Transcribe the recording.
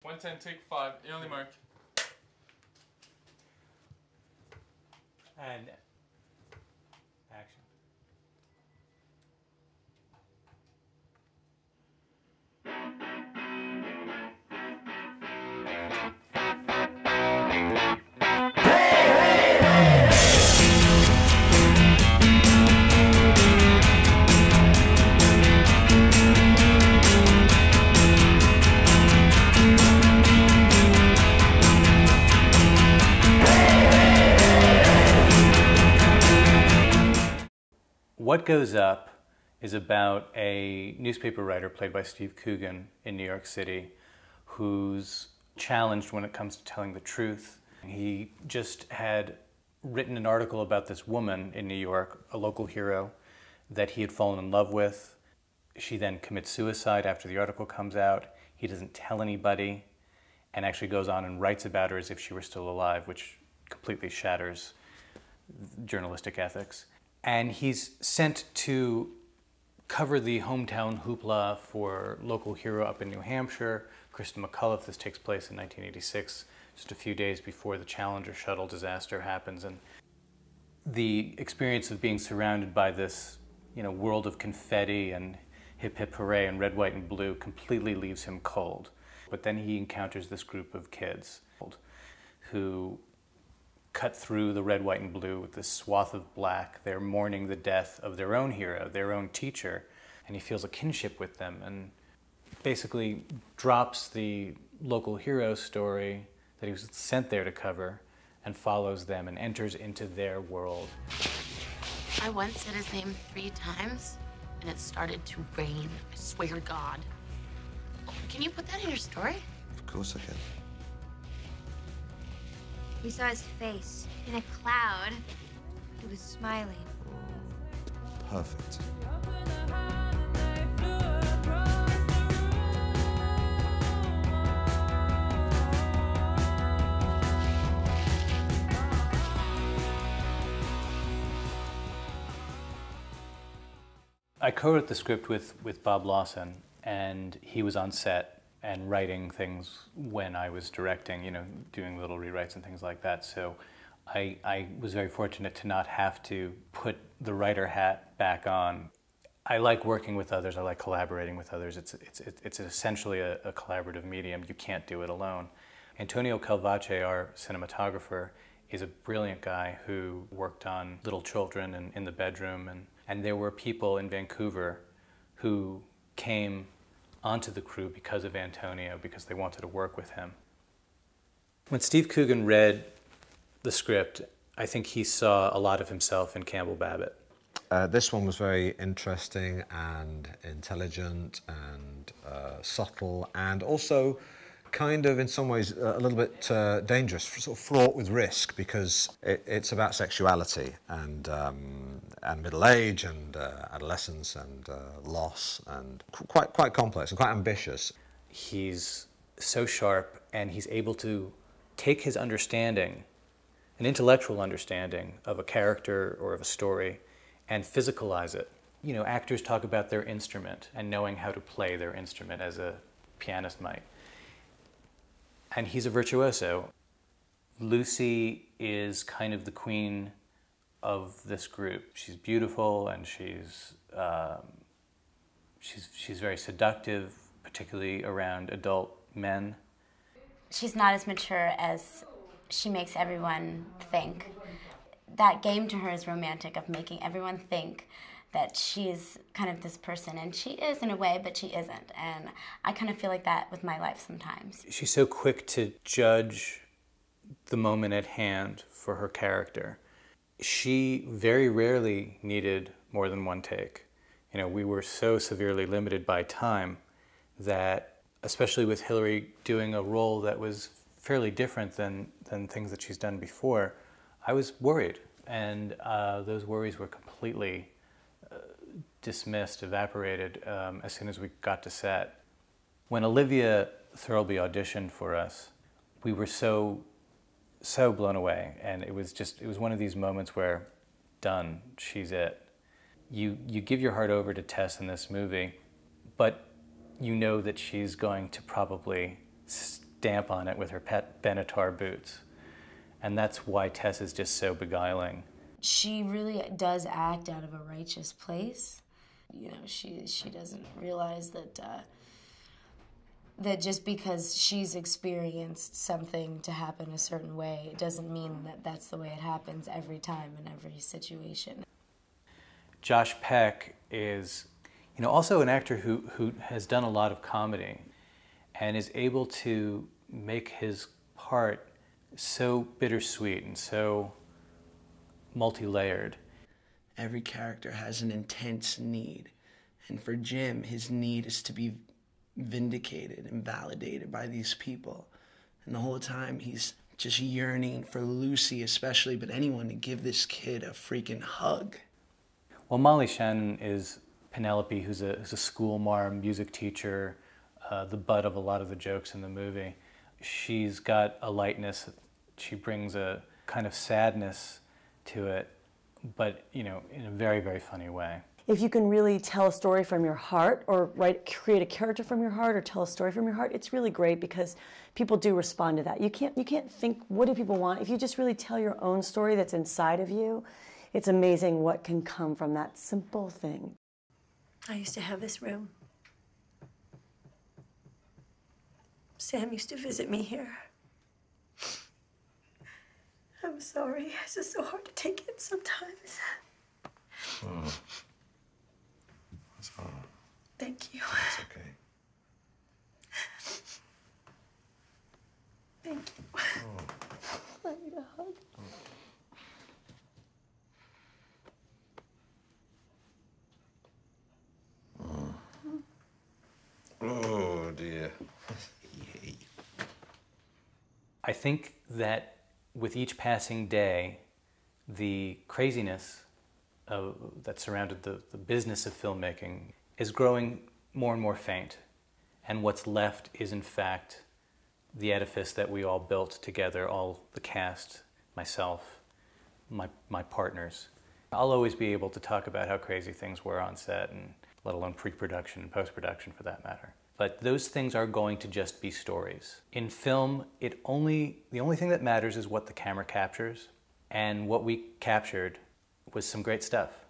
110, take 5, early mark. And action. What Goes Up is about a newspaper writer played by Steve Coogan in New York City who's challenged when it comes to telling the truth. He just had written an article about this woman in New York, a local hero, that he had fallen in love with. She then commits suicide after the article comes out. He doesn't tell anybody and actually goes on and writes about her as if she were still alive, which completely shatters journalistic ethics. And he's sent to cover the hometown hoopla for local hero up in New Hampshire, Kristen McCullough. This takes place in 1986, just a few days before the Challenger shuttle disaster happens. And the experience of being surrounded by this, world of confetti and hip hip hooray and red, white, and blue completely leaves him cold. But then he encounters this group of kids who cut through the red, white, and blue with this swath of black. They're mourning the death of their own hero, their own teacher, and he feels a kinship with them and basically drops the local hero story that he was sent there to cover and follows them and enters into their world. I once said his name 3 times and it started to rain. I swear to God. Can you put that in your story? Of course I can. We saw his face in a cloud. He was smiling. Perfect. I co-wrote the script with Bob Lawson, and he was on set and writing things when I was directing, doing little rewrites and things like that. So I was very fortunate to not have to put the writer hat back on. I like working with others. I like collaborating with others. It's essentially a collaborative medium. You can't do it alone. Antonio Calvache, our cinematographer, is a brilliant guy who worked on Little Children and In the Bedroom. And there were people in Vancouver who came onto the crew because of Antonio, because they wanted to work with him. When Steve Coogan read the script, I think he saw a lot of himself in Campbell Babbitt. This one was very interesting and intelligent and subtle, and also kind of in some ways a little bit dangerous, sort of fraught with risk, because it's about sexuality and middle age and adolescence and loss, and quite complex and quite ambitious. He's so sharp, and he's able to take his understanding, an intellectual understanding of a character or of a story, and physicalize it. Actors talk about their instrument and knowing how to play their instrument as a pianist might. And he's a virtuoso. Lucy is kind of the queen of this group. She's beautiful and she's very seductive, particularly around adult men. She's not as mature as she makes everyone think. That game to her is romantic, of making everyone think that she's kind of this person, and she is in a way, but she isn't. And I kind of feel like that with my life sometimes. She's so quick to judge the moment at hand for her character. She very rarely needed more than one take. We were so severely limited by time that, especially with Hilary doing a role that was fairly different than things that she's done before, I was worried. And those worries were completely dismissed, evaporated as soon as we got to set. When Olivia Thirlby auditioned for us, we were so blown away, and it was one of these moments where, done, she's it. You give your heart over to Tess in this movie, but you know that she's going to probably stamp on it with her pet Benatar boots. And that's why Tess is just so beguiling. She really does act out of a righteous place. You know, she doesn't realize that that just because she's experienced something to happen a certain way, it doesn't mean that that's the way it happens every time in every situation. Josh Peck is, you know, also an actor who has done a lot of comedy and is able to make his part so bittersweet and so multi-layered. Every character has an intense need, and for Jim, his need is to be vindicated and validated by these people. And the whole time he's just yearning for Lucy especially, but anyone, to give this kid a freaking hug. Well, Molly Shannon is Penelope, who's a school marm, music teacher, the butt of a lot of the jokes in the movie. She's got a lightness, she brings a kind of sadness to it, but, you know, in a very, very funny way. If you can really tell a story from your heart, or create a character from your heart, or tell a story from your heart, it's really great because people do respond to that. You can't think, what do people want? If you just really tell your own story that's inside of you, it's amazing what can come from that simple thing. I used to have this room. Sam used to visit me here. I'm sorry. It's just so hard to take in sometimes. Oh. That's hard. Thank you. It's okay. Thank you. Oh. I need a hug. Oh dear. I think that with each passing day, the craziness that surrounded the business of filmmaking is growing more and more faint. And what's left is, in fact, the edifice that we all built together, all the cast, myself, my partners. I'll always be able to talk about how crazy things were on set, and let alone pre-production and post-production for that matter. But those things are going to just be stories. In film, the only thing that matters is what the camera captures, and what we captured was some great stuff.